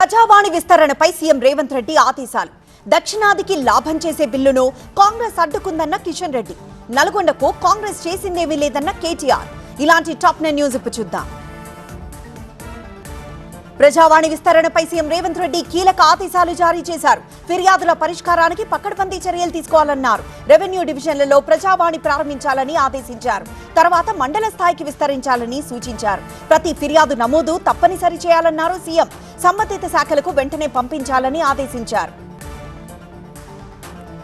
ప్రజావాణి విస్తరణపై CM Revanth Reddy ఆదేశాలు. దక్షిణాదికి లాభం చేసే బిల్లును కాంగ్రెస్ అడ్డుకుందన్న కిషన్ రెడ్డి. నల్గొండకు కాంగ్రెస్ చేసిందేమీ లేదన్న కేటీఆర్. ఇలాంటి టాప్ 9 న్యూస్ ఇప్పుడు చూద్దాం. ప్రజావాణి విస్తరణపై సీఎం రేవంత్ రెడ్డి కీలక ఆదేశాలు జారీ చేశారు. ఫిర్యాదుల పరిష్కారానికి పకడ్బందీ చర్యలు తీసుకోవాలన్నారు. రెవెన్యూ డివిజన్లలో ప్రజావాణి ప్రారంభించాలని ఆదేశించారు. తర్వాత మండల స్థాయికి విస్తరించాలని సూచించారు. ప్రతి ఫిర్యాదు నమోదు తప్పనిసరి చేయాలన్నారు సీఎం. సంబంధిత శాఖలకు వెంటనే పంపించాలని ఆదేశించారు.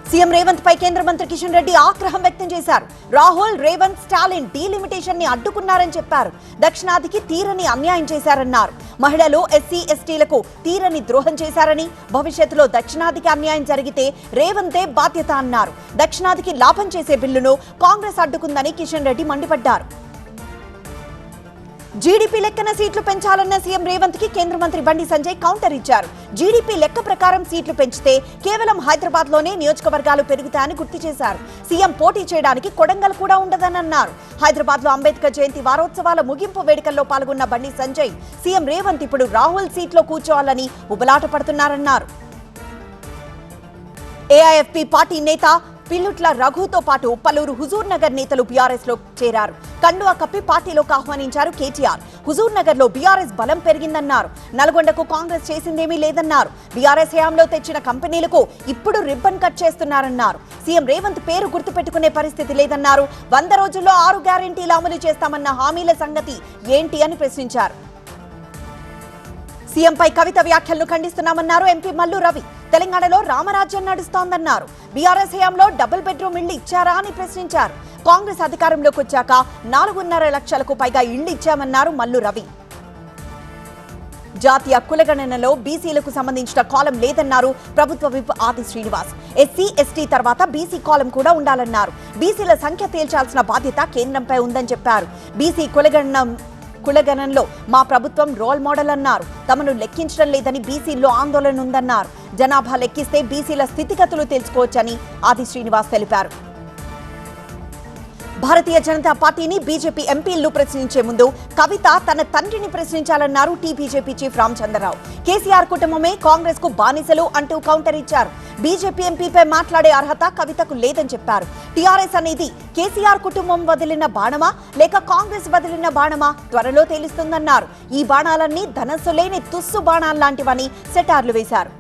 సీఎం రేవంత్ పై కేంద్ర మంత్రి కిషన్ రెడ్డి ఆగ్రహం వ్యక్తం చేశారు. రాహుల్, రేవంత్, స్టాలిన్ డీలిమిటేషన్ ని అడ్డుకున్నారని చెప్పారు. దక్షిణాదికి తీరని అన్యాయం చేశారన్నారు. మహిళలు, ఎస్సీ, ఎస్టీలకు తీరని ద్రోహం చేశారని, భవిష్యత్తులో దక్షిణాదికి అన్యాయం జరిగితే రేవంతే బాధ్యత అన్నారు. దక్షిణాదికి లాభం చేసే బిల్లును కాంగ్రెస్ అడ్డుకుందని కిషన్ రెడ్డి మండిపడ్డారు. జీడీపీ లెక్కన సీట్లు పెంచాలన్న సీఎం రేవంత్ కి కేంద్ర మంత్రి బండి సంజయ్ కౌంటర్ ఇచ్చారు. జీడీపీ లెక్క ప్రకారం సీట్లు పెంచితే కేవలం హైదరాబాద్ లోనే నియోజకవర్గాలు పెరుగుతాయని గుర్తు చేశారు. సీఎం పోటీ చేయడానికి కొడంగల్ కూడా ఉండదని అన్నారు. హైదరాబాద్ లో అంబేద్కర్ జయంతి వారోత్సవాల ముగింపు వేడుకల్లో పాల్గొన్న బండి సంజయ్ సీఎం రేవంత్ ఇప్పుడు రాహుల్ సీట్లో కూర్చోవాలని ఉబలాట పడుతున్నారన్నారు. ఏఐఎఫ్పీ పార్టీ నేత పిల్లుట్ల రఘుతో పాటు పలువురు హుజూర్ నగర్ నేతలు బీఆర్ఎస్ లో చేరారు. కండువా కప్పి పార్టీలోకి ఆహ్వానించారు కేటీఆర్. హుజూర్ నగర్ లో బీఆర్ఎస్ బలం పెరిగిందన్నారు. నల్గొండకు కాంగ్రెస్ చేసిందేమీ లేదన్నారు. బీఆర్ఎస్ హయాంలో తెచ్చిన కంపెనీలకు ఇప్పుడు రిబ్బన్ కట్ చేస్తున్నారన్నారు. సీఎం రేవంత్ పేరు గుర్తుపెట్టుకునే పరిస్థితి లేదన్నారు. 100 రోజుల్లో 6 గ్యారెంటీలు అమలు చేస్తామన్న హామీల సంగతి ఏంటి అని ప్రశ్నించారు. సీఎంపై కవిత వ్యాఖ్యలను ఖండిస్తున్నామన్నారు ఎంపీ మల్లు రవి. తెలంగాణలో రామరాజ్యం నడుస్తోందన్నారు. బీఆర్ఎస్ హయాంలో డబుల్ బెడ్రూమ్ ఇళ్లు ఇచ్చారా అని ప్రశ్నించారు. కాంగ్రెస్ అధికారంలోకి వచ్చాక 4.5 లక్షలకు పైగా ఇళ్లు ఇచ్చామన్నారు మల్లు రవి. జాతీయ కులగణనలో బీసీలకు సంబంధించిన కాలం లేదన్నారు ప్రభుత్వ విప్ ఆది శ్రీనివాస్. ఎస్సీ, ఎస్టీ తర్వాత బీసీ కాలం కూడా ఉండాలన్నారు. బీసీల సంఖ్య తేల్చాల్సిన బాధ్యత కేంద్రంపై ఉందని చెప్పారు. బీసీ కులగణనలో మా ప్రభుత్వం రోల్ మోడల్ అన్నారు. తమను లెక్కించడం లేదని బీసీల్లో ఆందోళన ఉందన్నారు. జనాభా లెక్కిస్తే బీసీల స్థితిగతులు తెలుసుకోవచ్చని ఆది శ్రీనివాస్ తెలిపారు. భారతీయ జనతా పార్టీని బీజేపీ ఎంపీలు ప్రశ్నించే ముందు కవిత తన తండ్రిని ప్రశ్నించాలన్నారు టీబీజేపీ చీఫ్ రామచంద్రరావు. కేసీఆర్ కుటుంబమే కాంగ్రెస్ కు బానిసలు అంటూ కౌంటర్ ఇచ్చారు. బీజేపీ ఎంపీపై మాట్లాడే అర్హత కవితకు లేదని చెప్పారు. టీఆర్ఎస్ అనేది కేసీఆర్ కుటుంబం వదిలిన బాణమా లేక కాంగ్రెస్ వదిలిన బాణమా త్వరలో తేలుస్తుందన్నారు. ఈ బాణాలన్నీ ధనస్సు లేని తుస్సు బాణాల్లాంటివని సెటార్లు వేశారు.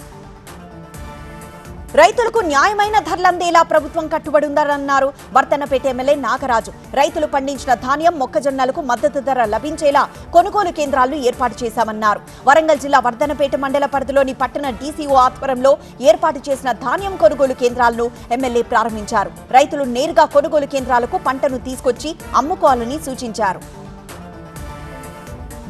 రైతులకు న్యాయమైన ధరలందేలా ప్రభుత్వం కట్టుబడి ఉందన్నారు వర్ధన్నపేట ఎమ్మెల్యే నాగరాజు. రైతులు పండించిన ధాన్యం, మొక్కజొన్నలకు మద్దతు ధర లభించేలా కొనుగోలు కేంద్రాలను ఏర్పాటు చేశామన్నారు. వరంగల్ జిల్లా వర్ధన్నపేట మండల పరిధిలోని పట్టణ డీసీఓ ఆధ్వర్యంలో ఏర్పాటు చేసిన ధాన్యం కొనుగోలు కేంద్రాలను ఎమ్మెల్యే ప్రారంభించారు. రైతులు నేరుగా కొనుగోలు కేంద్రాలకు పంటను తీసుకొచ్చి అమ్ముకోవాలని సూచించారు.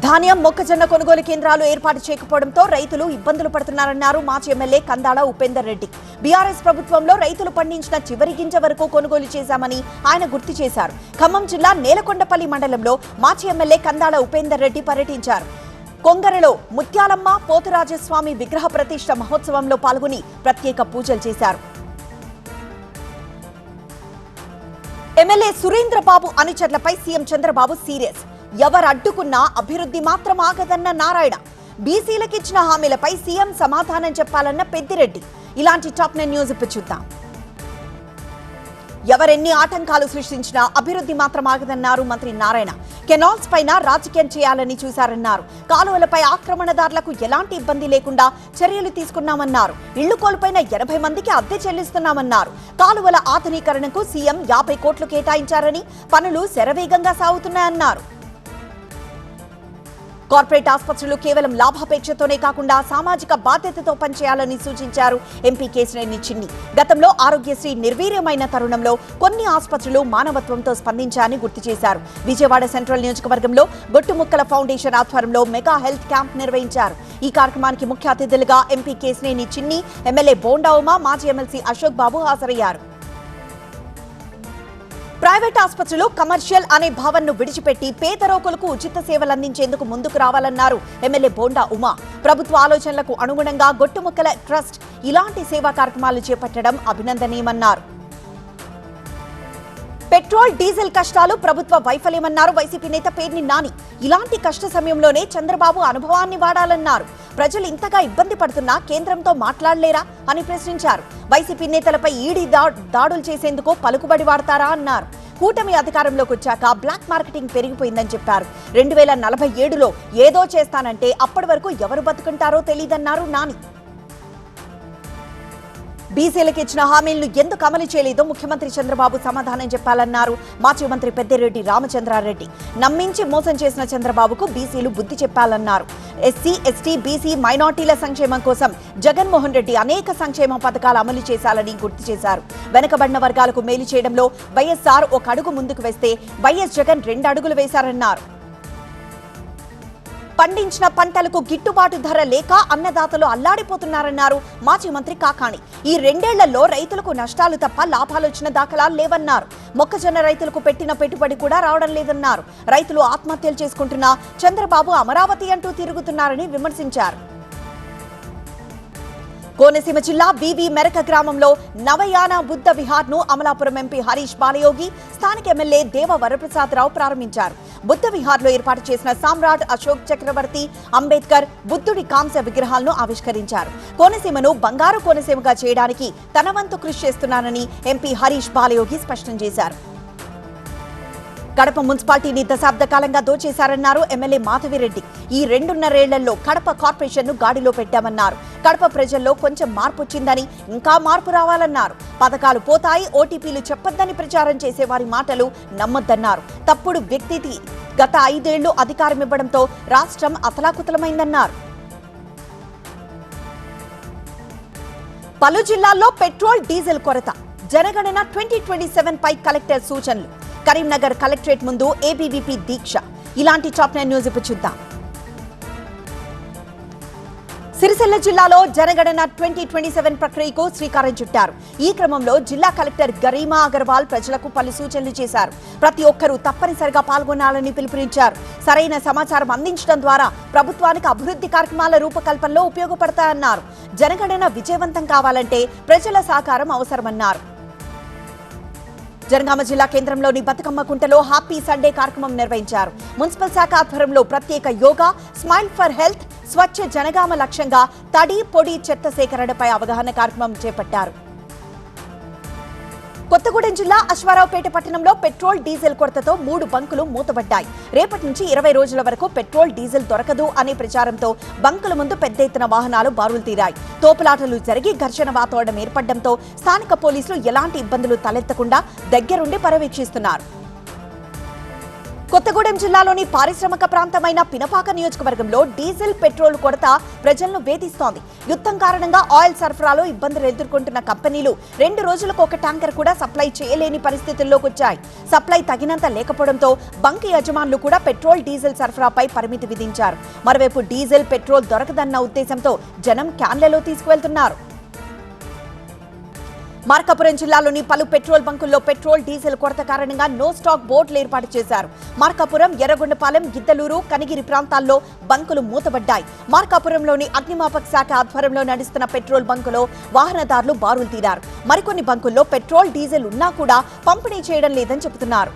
ధాన్యం, మొక్కజొన్న కొనుగోలు కేంద్రాలు ఏర్పాటు చేయకపోవడంతో రైతులు ఇబ్బందులు పడుతున్నారన్నారు మాజీ ఎమ్మెల్యే కందాళ ఉపేందర్ రెడ్డి. బీఆర్ఎస్ ప్రభుత్వంలో రైతులు పండించిన చివరి గింజ వరకు కొనుగోలు చేశామని ఆయన గుర్తు చేశారు. ఖమ్మం జిల్లా నేలకొండపల్లి మండలంలో మాజీ ఎమ్మెల్యే కందాళ ఉపేందర్ రెడ్డి పర్యటించారు. కొంగరలో ముత్యాలమ్మ పోతురాజస్వామి విగ్రహ ప్రతిష్ఠ మహోత్సవంలో పాల్గొని ప్రత్యేక పూజలు చేశారు. ఎమ్మెల్యే సురేంద్రబాబు అనుచరులపై సీఎం చంద్రబాబు సీరియస్. ఎవరు అడ్డుకున్నా అభివృద్ధి మాత్రం ఆగదన్న నారాయణ. బీసీలకిచ్చిన హామీలపై సీఎం సమాధానం చెప్పాలన్న పెద్దిరెడ్డి. ఇలాంటి టాప్ 9 న్యూస్ ఇప్పుడు చూద్దాం. ఎవరెన్ని ఆటంకాలు సృష్టించినా అభివృద్ధి మాత్రం ఆగదన్నారు మంత్రి నారాయణ. కెనాల్స్ పైన రాజకీయం చేయాలని చూశారన్నారు. కాలువలపై ఆక్రమణదారులకు ఎలాంటి ఇబ్బంది లేకుండా చర్యలు తీసుకున్నామన్నారు. ఇళ్లు కోల్పోయిన 80 మందికి అద్దె చెల్లిస్తున్నామన్నారు. కాలువల ఆధునీకరణకు సీఎం 50 కోట్లు కేటాయించారని, పనులు శరవేగంగా సాగుతున్నాయన్నారు. కార్పొరేట్ ఆసుపత్రులు కేవలం లాభాపేక్షతోనే కాకుండా సామాజిక బాధ్యతతో పనిచేయాలని సూచించారు ఎంపీ కేశినేని చిన్ని. గతంలో ఆరోగ్యశ్రీ నిర్వీర్యమైన తరుణంలో కొన్ని ఆసుపత్రులు మానవత్వంతో స్పందించారని గుర్తు చేశారు. విజయవాడ సెంట్రల్ నియోజకవర్గంలో గొట్టుముక్కల ఫౌండేషన్ ఆధ్వర్యంలో మెగా హెల్త్ క్యాంప్ నిర్వహించారు. ఈ కార్యక్రమానికి ముఖ్య అతిథులుగా ఎంపీ కేశినేని చిన్ని, ఎమ్మెల్యే బోండా ఉమా, మాజీ ఎమ్మెల్సీ అశోక్ బాబు హాజరయ్యారు. ప్రైవేట్ ఆసుపత్రులు కమర్షియల్ అనే భావనను విడిచిపెట్టి పేద రోగులకు ఉచిత సేవలు అందించేందుకు ముందుకు రావాలన్నారు ఎమ్మెల్యే బోండా ఉమా. ప్రభుత్వ ఆలోచనలకు అనుగుణంగా గొట్టుముక్కల ట్రస్ట్ ఇలాంటి సేవా కార్యక్రమాలు చేపట్టడం అభినందనీయమన్నారు. పెట్రోల్ డీజిల్ కష్టాలు ప్రభుత్వ వైఫల్యమన్నారు వైసీపీ నేత పేర్ని నాని. ఇలాంటి కష్ట సమయంలోనే చంద్రబాబు అనుభవాన్ని వాడాలన్నారు. ప్రజలు ఇంతగా ఇబ్బంది పడుతున్నా కేంద్రంతో మాట్లాడలేరా అని ప్రశ్నించారు. వైసీపీ నేతలపై ఈడీ దాడులు చేసేందుకు పలుకుబడి వాడతారా అన్నారు. కూటమి అధికారంలోకి వచ్చాక బ్లాక్ మార్కెటింగ్ పెరిగిపోయిందని చెప్పారు. 2047లో ఏదో చేస్తానంటే అప్పటి వరకు ఎవరు బతుకుంటారో తెలియదన్నారు నాని. బీసీలకు ఇచ్చిన హామీలను ఎందుకు అమలు చేయలేదో ముఖ్యమంత్రి చంద్రబాబు సమాధానం చెప్పాలన్నారు మాజీ మంత్రి పెద్దిరెడ్డి రామచంద్రారెడ్డి. నమ్మించి మోసం చేసిన చంద్రబాబుకు బీసీలు బుద్ధి చెప్పాలన్నారు. ఎస్సీ, ఎస్టీ, బీసీ, మైనార్టీల సంక్షేమం కోసం జగన్మోహన్ రెడ్డి అనేక సంక్షేమ పథకాలు అమలు చేశాలని గుర్తు చేశారు. వెనుకబడిన వర్గాలకు మేలు చేయడంలో వైఎస్ఆర్ ఒక అడుగు ముందుకు వేస్తే వైఎస్ జగన్ 2 అడుగులు వేశారన్నారు. పండించిన పంటలకు గిట్టుబాటు ధర లేక అన్నదాతలు అల్లాడిపోతున్నారన్నారు మాజీ మంత్రి కాకాణి. ఈ 2 ఏళ్లలో రైతులకు నష్టాలు తప్ప లాభాలు వచ్చిన దాఖలాలు లేవన్నారు. మొక్కజొన్న రైతులకు పెట్టిన పెట్టుబడి కూడా రావడం లేదన్నారు. రైతులు ఆత్మహత్యలు చేసుకుంటున్నా చంద్రబాబు అమరావతి అంటూ తిరుగుతున్నారని విమర్శించారు. కోనసీమ జిల్లా వివి మెరక గ్రామంలో నవయాన బుద్ధ విహార్ను అమలాపురం ఎంపీ హరీష్ బాలయోగి, స్థానిక ఎమ్మెల్యే దేవ వరప్రసాదరావు ప్రారంభించారు. బుద్ధ విహార్లో ఏర్పాటు చేసిన సామ్రాట్ అశోక్ చక్రవర్తి, అంబేద్కర్, బుద్ధుడి కాంస్య విగ్రహాలను ఆవిష్కరించారు. కోనసీమను బంగారు కోనసీమగా చేయడానికి తన వంతు కృషి చేస్తున్నానని ఎంపీ హరీష్ బాలయోగి స్పష్టం చేశారు. కడప మున్సిపాలిటీని దశాబ్ద కాలంగా దోచేశారన్నారు ఎమ్మెల్యే మాధవిరెడ్డి. ఈ 2.5 ఏళ్లలో కడప కార్పొరేషన్ను గాడిలో పెట్టామన్నారు. కడప ప్రజల్లో కొంచెం మార్పు వచ్చిందని, ఇంకా మార్పు రావాలన్నారు. పథకాలు పోతాయి, ఓటీపీలు చెప్పొద్దని ప్రచారం చేసేవారి మాటలు నమ్మొద్దన్నారు. తప్పుడు వ్యక్తికి గత 5 ఏళ్లు అధికారం ఇవ్వడంతో రాష్ట్రం అతలాకుతలమైందన్నారు. పలు జిల్లాల్లో పెట్రోల్, డీజిల్ కొరత. జనగణన 2027 పై కలెక్టర్ సూచనలు. కరీంనగర్ కలెక్టరేట్ ముందు ఏబీవీపీ దీక్ష. ఇలాంటి టాప్ 9 న్యూస్ ఇప్పుడు చూద్దాం. సిరిసిల్ల జిల్లాలో జనగణన 2027 ప్రక్రియకు శ్రీకారం చుట్టారు. ఈ క్రమంలో జిల్లా కలెక్టర్ గరీమా అగర్వాల్ ప్రజలకు పలు సూచనలు చేశారు. ప్రతి ఒక్కరూ తప్పనిసరిగా పాల్గొనాలని పిలుపునిచ్చారు. సరైన సమాచారం అందించడం ద్వారా ప్రభుత్వానికి అభివృద్ధి కార్యక్రమాల రూపకల్పనలో ఉపయోగపడతాయన్నారు. జనగణన విజయవంతం కావాలంటే ప్రజల సహకారం అవసరమన్నారు. జనగామ జిల్లా కేంద్రంలోని బతుకమ్మ కుంటలో హ్యాపీ సండే కార్యక్రమం నిర్వహించారు. మున్సిపల్ శాఖ ఆధ్వర్యంలో ప్రత్యేక యోగా, స్మైల్ ఫర్ హెల్త్, స్వచ్ఛ జనగామ లక్ష్యంగా తడి, పొడి చెత్త సేకరణపై అవగాహన కార్యక్రమం చేపట్టారు. కొత్తగూడెం జిల్లా అశ్వారావుపేట పట్టణంలో పెట్రోల్, డీజిల్ కొరతతో 3 బంకులు మూతబడ్డాయి. రేపటి నుంచి 20 రోజుల వరకు పెట్రోల్, డీజిల్ దొరకదు అనే ప్రచారంతో బంకుల ముందు పెద్ద ఎత్తున వాహనాలు బారులు తీరాయి. తోపులాటలు జరిగి ఘర్షణ వాతావరణం ఏర్పడడంతో స్థానిక పోలీసులు ఎలాంటి ఇబ్బందులు తలెత్తకుండా దగ్గరుండి పర్యవేక్షిస్తున్నారు. కొత్తగూడెం జిల్లాలోని పారిశ్రామిక ప్రాంతమైన పినపాక నియోజకవర్గంలో డీజిల్, పెట్రోల్ కొరత ప్రజలను వేధిస్తోంది. యుద్ధం కారణంగా ఆయిల్ సరఫరాలో ఇబ్బందులు ఎదుర్కొంటున్న కంపెనీలు 2 రోజులకు ఒక ట్యాంకర్ కూడా సప్లై చేయలేని పరిస్థితుల్లోకి వచ్చాయి. సప్లై తగినంత లేకపోవడంతో బంక్ యజమానులు కూడా పెట్రోల్, డీజిల్ సరఫరాపై పరిమితి విధించారు. మరోవైపు డీజిల్, పెట్రోల్ దొరకదన్న ఉద్దేశంతో జనం క్యాన్లలో తీసుకువెళ్తున్నారు. మార్కాపురం జిల్లాలోని పలు పెట్రోల్ బంకుల్లో పెట్రోల్, డీజిల్ కొరత కారణంగా నో స్టాక్ బోర్డులు ఏర్పాటు చేశారు. మార్కాపురం, ఎర్రగొండపాలెం, గిద్దలూరు, కనిగిరి ప్రాంతాల్లో బంకులు మూతబడ్డాయి. మార్కాపురంలోని అగ్నిమాపక శాఖ ఆధ్వర్యంలో నడుస్తున్న పెట్రోల్ బంకులో వాహనదారులు బారులు తీరారు. మరికొన్ని బంకుల్లో పెట్రోల్, డీజిల్ ఉన్నా కూడా పంపిణీ చేయడం లేదని చెబుతున్నారు.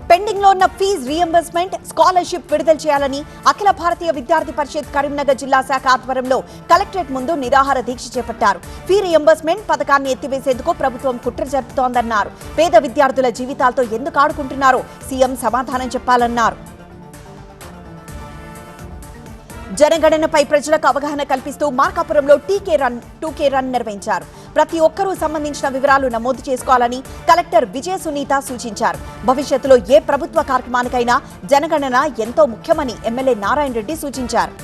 పెండింగ్ లో ఉన్న ఫీజు రీఎంబర్స్మెంట్, స్కాలర్షిప్ విడుదల చేయాలని అఖిల భారతీయ విద్యార్థి పరిషత్ కరీంనగర్ జిల్లా శాఖ ఆధ్వర్యంలో కలెక్టరేట్ ముందు నిరాహార దీక్ష చేపట్టారు. ఫీ రీఎంబర్స్మెంట్ పథకాన్ని ఎత్తివేసేందుకు ప్రభుత్వం కుట్ర జరుపుతోందన్నారు. పేద విద్యార్థుల జీవితాలతో ఎందుకు ఆడుకుంటున్నారో సీఎం సమాధానం చెప్పాలన్నారు. జనగణనపై ప్రజలకు అవగాహన కల్పిస్తూ మార్కాపురంలో 2K రన్ నిర్వహించారు. ప్రతి ఒక్కరూ సంబంధించిన వివరాలు నమోదు చేసుకోవాలని కలెక్టర్ విజయ సునీత సూచించారు. భవిష్యత్తులో ఏ ప్రభుత్వ కార్యక్రమానికైనా జనగణన ఎంతో ముఖ్యమని ఎమ్మెల్యే నారాయణ రెడ్డి సూచించారు.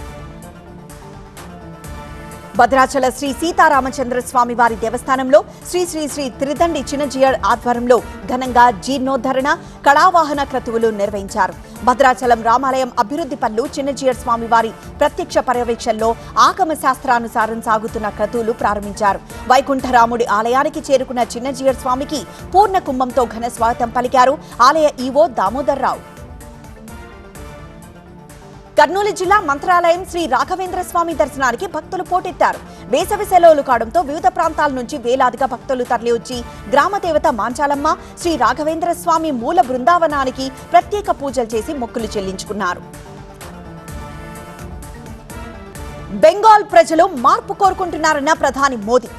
భద్రాచల శ్రీ సీతారామచంద్ర స్వామి వారి దేవస్థానంలో శ్రీ శ్రీ శ్రీ త్రిదండి చిన్నజీయర్ ఆధ్వర్యంలో ఘనంగా జీర్ణోద్ధరణ, కళావాహన క్రతువులు నిర్వహించారు. భద్రాచలం రామాలయం అభివృద్ధి పనులు చిన్నజీయర్ స్వామి వారి ప్రత్యక్ష పర్యవేక్షణలో ఆగమ శాస్త్రానుసారం సాగుతున్న క్రతువులు ప్రారంభించారు. వైకుంఠరాముడి ఆలయానికి చేరుకున్న చిన్నజీయర్ స్వామికి పూర్ణ కుంభంతో ఘన స్వాగతం పలికారు ఆలయ ఈవో దామోదర్ రావు. కర్నూలు జిల్లా మంత్రాలయం శ్రీ రాఘవేంద్ర స్వామి దర్శనానికి భక్తులు పోటెత్తారు. వేసవి సెలవులు కావడంతో వివిధ ప్రాంతాల నుంచి వేలాదిగా భక్తులు తరలివచ్చి గ్రామదేవత మాంచాలమ్మ, శ్రీ రాఘవేంద్ర స్వామి మూల బృందావనానికి ప్రత్యేక పూజలు చేసి మొక్కులు చెల్లించుకున్నారు. బెంగాల్ ప్రజలు మార్పు కోరుకుంటున్నారన్న ప్రధాని మోదీ.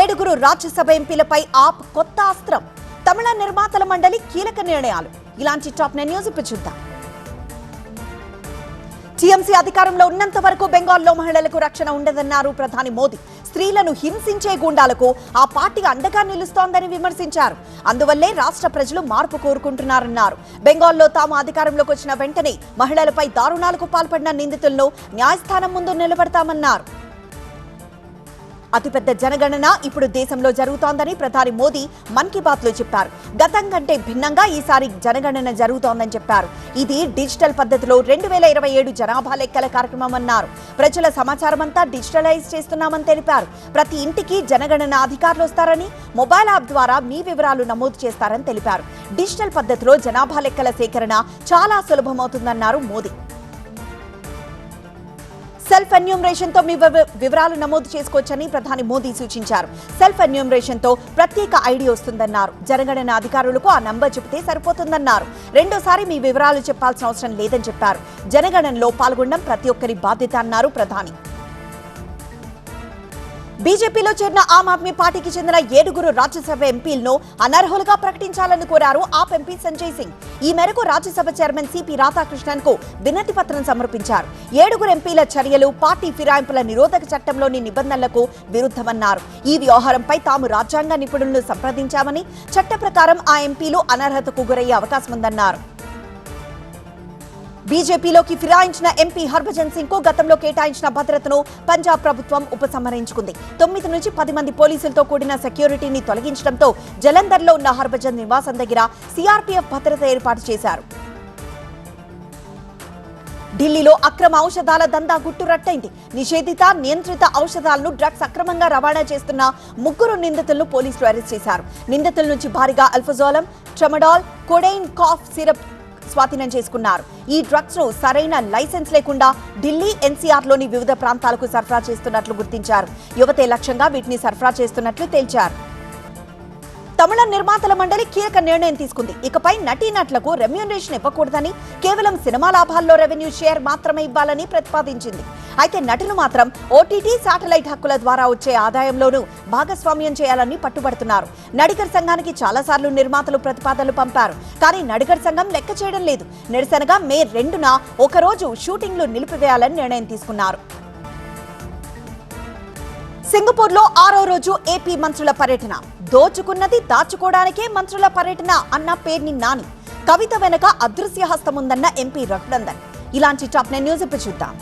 7 రాజ్యసభ ఎంపీలపై ఆప్ కొత్త అస్త్రం. తమిళ నిర్మాతల మండలి కీలక నిర్ణయాలు. ఇలాంటి టాప్ 9 న్యూస్ ఇప్పుడు చూద్దాం. టీఎంసీ అధికారంలో ఉన్నంత వరకు బెంగాల్లో మహిళలకు రక్షణ ఉండదన్నారు ప్రధాని మోదీ. స్త్రీలను హింసించే గూండాలకు ఆ పార్టీ అండగా నిలుస్తోందని విమర్శించారు. అందువల్లే రాష్ట్ర ప్రజలు మార్పు కోరుకుంటున్నారన్నారు. బెంగాల్లో తాము అధికారంలోకి వచ్చిన వెంటనే మహిళలపై దారుణాలకు పాల్పడిన నిందితులను న్యాయస్థానం ముందు నిలబెడతామన్నారు. అతిపెద్ద జనగణన ఇప్పుడు దేశంలో జరుగుతోందని ప్రధాని మోదీ మన్ కీ బాత్ లో చెప్పారు. గతం కంటే భిన్నంగా ఈసారి జనగణన జరుగుతోందని చెప్పారు. ఇది డిజిటల్ పద్ధతిలో 2027 జనాభా లెక్కల కార్యక్రమం అన్నారు. ప్రజల సమాచారం అంతా డిజిటలైజ్ చేస్తున్నామని తెలిపారు. ప్రతి ఇంటికి జనగణన అధికారులు వస్తారని, మొబైల్ యాప్ ద్వారా మీ వివరాలు నమోదు చేస్తారని తెలిపారు. డిజిటల్ పద్ధతిలో జనాభా లెక్కల సేకరణ చాలా సులభమవుతుందన్నారు మోదీ. సెల్ఫ్ ఎన్యూమరేషన్ తో మీ వివరాలు నమోదు చేసుకోవచ్చని ప్రధాని మోదీ సూచించారు. సెల్ఫ్ ఎన్యూమరేషన్ తో ప్రత్యేక ఐడి వస్తుందన్నారు. జనగణన అధికారులకు ఆ నంబర్ చెబితే సరిపోతుందన్నారు. రెండోసారి మీ వివరాలు చెప్పాల్సిన అవసరం లేదని చెప్పారు. జనగణనలో పాల్గొనడం ప్రతి ఒక్కరి బాధ్యత అన్నారు ప్రధాని. బీజేపీలో చేరిన ఆమ్ ఆద్మీ పార్టీకి చెందిన 7 రాజ్యసభ ఎంపీలను అనర్హులుగా ప్రకటించాలని కోరారు ఆప్ ఎంపీ సంజయ్ సింగ్. ఈ మేరకు రాజ్యసభ చైర్మన్ సిపి రాధాకృష్ణన్ కు వినతి పత్రం సమర్పించారు. 7 ఎంపీల చర్యలు పార్టీ ఫిరాయింపుల నిరోధక చట్టంలోని నిబంధనలకు విరుద్ధమన్నారు. ఈ వ్యవహారంపై తాము రాజ్యాంగ నిపుణులను సంప్రదించామని, చట్ట ప్రకారం ఆ ఎంపీలు అనర్హతకు గురయ్యే అవకాశం ఉందన్నారు. బీజేపీలోకి ఫిరాయించిన ఎంపీ హర్భజన్ సింగ్ కు గతంలో కేటాయించిన భద్రతను పంజాబ్ ప్రభుత్వం ఉపసంహరించుకుంది. 9 నుంచి 10 మంది పోలీసులతో కూడిన సెక్యూరిటీని తొలగించడంతో జలంధర్లో ఉన్న హర్భజన్ నివాసం దగ్గర సిఆర్పీఎఫ్ భద్రత ఏర్పాటు చేశారు. ఢిల్లీలో అక్రమ ఔషధాల దందా గుట్టురట్టయింది. నిషేధిత, నియంత్రిత ఔషధాలను డ్రగ్స్ అక్రమంగా రవాణా చేస్తున్న 3 నిందితులను పోలీసులు అరెస్ట్ చేశారు. నిందితుల నుంచి భారీగా అల్ఫజోలం, ట్రమడాల్, కోడైన్ కాఫ్ సిరప్ స్వాధీనం చేసుకున్నారు. ఈ డ్రగ్స్ ను సరైన లైసెన్స్ లేకుండా ఢిల్లీ ఎన్సీఆర్లోని వివిధ ప్రాంతాలకు సరఫరా చేస్తున్నట్లు గుర్తించారు. యువతే లక్ష్యంగా వీటిని సరఫరా చేస్తున్నట్లు తేల్చారు. తమిళ నిర్మాతల మండలి కీలక నిర్ణయం తీసుకుంది. ఇకపై నటీనటులకు రెమ్యూనరేషన్ ఇవ్వకూడదని, కేవలం సినిమా లాభాల్లో రెవెన్యూ షేర్ మాత్రమే ఇవ్వాలని ప్రతిపాదించింది. అయితే నటులు మాత్రం ఓటీటీ, శాటిలైట్ హక్కుల ద్వారా వచ్చే ఆదాయంలోనూ భాగస్వామ్యం చేయాలని పట్టుబడుతున్నారు. నడిగర్ సంఘానికి చాలాసార్లు నిర్మాతలు ప్రతిపాదనలు పంపారు. కానీ నడిగర్ సంఘం లెక్క చేయడం లేదు. నిరసనగా మే 2న ఒకరోజు షూటింగ్లు నిలిపివేయాలని నిర్ణయం తీసుకున్నారు. సింగపూర్ లో 6వ రోజు ఏపీ మంత్రుల పర్యటన. దోచుకున్నది దాచుకోవడానికే మంత్రుల పర్యటన అన్న పేర్ని నాని. కవిత వెనక అదృశ్య హస్తం ఉందన్న ఎంపీ రఘునందన్. ఇలాంటి టాప్ 9 న్యూస్ ఇప్పుడు చూద్దాం.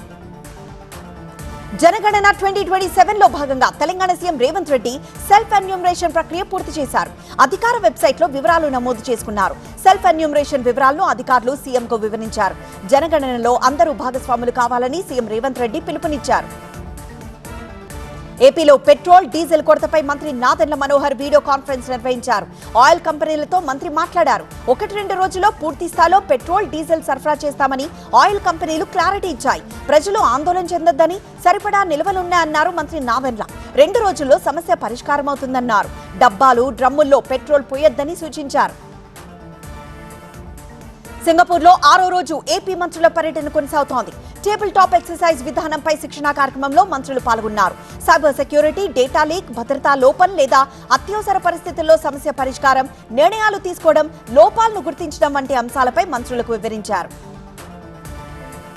జనగణన 2027లో భాగంగా Telangana CM Revanth Reddy self enumeration ప్రక్రియ పూర్తి చేశారు. అధికార వెబ్సైట్ లో వివరాలు నమోదు చేసుకున్నారు. సెల్ఫ్ ఎన్యూమరేషన్ వివరాలను అధికారులు సీఎం కు వివరించారు. జనగణనలో అందరూ భాగస్వాములు కావాలని సీఎం రేవంత్ రెడ్డి పిలుపునిచ్చారు. ఏపీలో పెట్రోల్, డీజిల్ కొరతపై మంత్రి నాదెండ్ల మనోహర్ వీడియో కాన్ఫరెన్స్ నిర్వహించారు. ఆయిల్ కంపెనీలతో మంత్రి మాట్లాడారు. 1-2 రోజుల్లో పూర్తి స్థాయిలో పెట్రోల్, డీజిల్ సరఫరా చేస్తామని ఆయిల్ కంపెనీలు క్లారిటీ ఇచ్చాయి. ప్రజలు ఆందోళన చెందొద్దని, సరిపడా నిల్వలున్నాయన్నారు మంత్రి నాదెండ్ల. 2 రోజుల్లో సమస్య పరిష్కారమవుతుందన్నారు. డబ్బాలు, డ్రమ్ముల్లో పెట్రోల్ పోయొద్దని సూచించారు. సింగపూర్ లో 6వ రోజు ఏపీ మంత్రుల పర్యటన కొనసాగుతోంది. టేబుల్ టాప్ ఎక్సర్సైజ్ విధానంపై శిక్షణా కార్యక్రమంలో మంత్రులు పాల్గొన్నారు. సైబర్ సెక్యూరిటీ, డేటా లీక్, భద్రతా లోపం లేదా అత్యవసర పరిస్థితుల్లో సమస్య పరిష్కారం, నిర్ణయాలు తీసుకోవడం, లోపాలను గుర్తించడం వంటి అంశాలపై మంత్రులకు వివరించారు.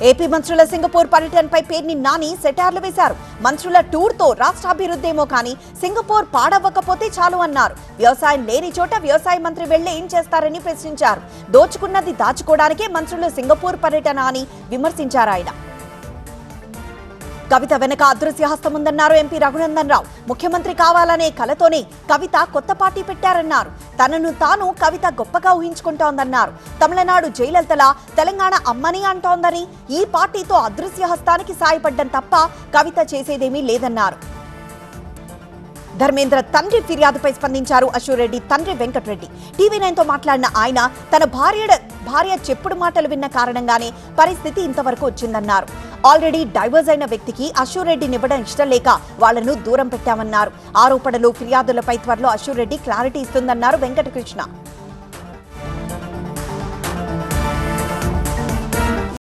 ఏపీ మంత్రుల సింగపూర్ పర్యటనపై పేర్ని నాని సెటార్లు వేశారు. మంత్రుల టూర్ తో రాష్ట్రాభివృద్ధేమో కానీ సింగపూర్ పాడవ్వకపోతే చాలు అన్నారు. వ్యవసాయం లేని చోట వ్యవసాయ మంత్రి వెళ్లి ఏం చేస్తారని ప్రశ్నించారు. దోచుకున్నది దాచుకోవడానికే మంత్రులు సింగపూర్ పర్యటన అని విమర్శించారు ఆయన. కవిత వెనక అదృశ్య హస్తం ఉందన్నారు ఎంపీ రఘునందన్ రావు. ముఖ్యమంత్రి కావాలనే కలతోనే కవిత కొత్త పార్టీ పెట్టారన్నారు. తనను తాను కవిత గొప్పగా ఊహించుకుంటోందన్నారు. తమిళనాడు జయలలితలా తెలంగాణ అమ్మని అంటోందని, ఈ పార్టీతో అదృశ్య హస్తానికి సాయపడ్డం తప్ప కవిత చేసేదేమీ లేదన్నారు. ధర్మేంద్ర తండ్రి ఫిర్యాదుపై స్పందించారు అశోక్ రెడ్డి తండ్రి వెంకటరెడ్డి. టీవీ9తో మాట్లాడిన ఆయన తన భార్య చెప్పుడు మాటలు విన్న కారణంగానే పరిస్థితి ఇంతవరకు వచ్చిందన్నారు. ఆల్రెడీ డైవర్స్ అయిన వ్యక్తికి అశోక్ రెడ్డినివ్వడం ఇష్టం లేక వాళ్లను దూరం పెట్టామన్నారు. ఆరోపణలు, ఫిర్యాదులపై త్వరలో అశోక్ రెడ్డి క్లారిటీ ఇస్తుందన్నారు వెంకటకృష్ణ.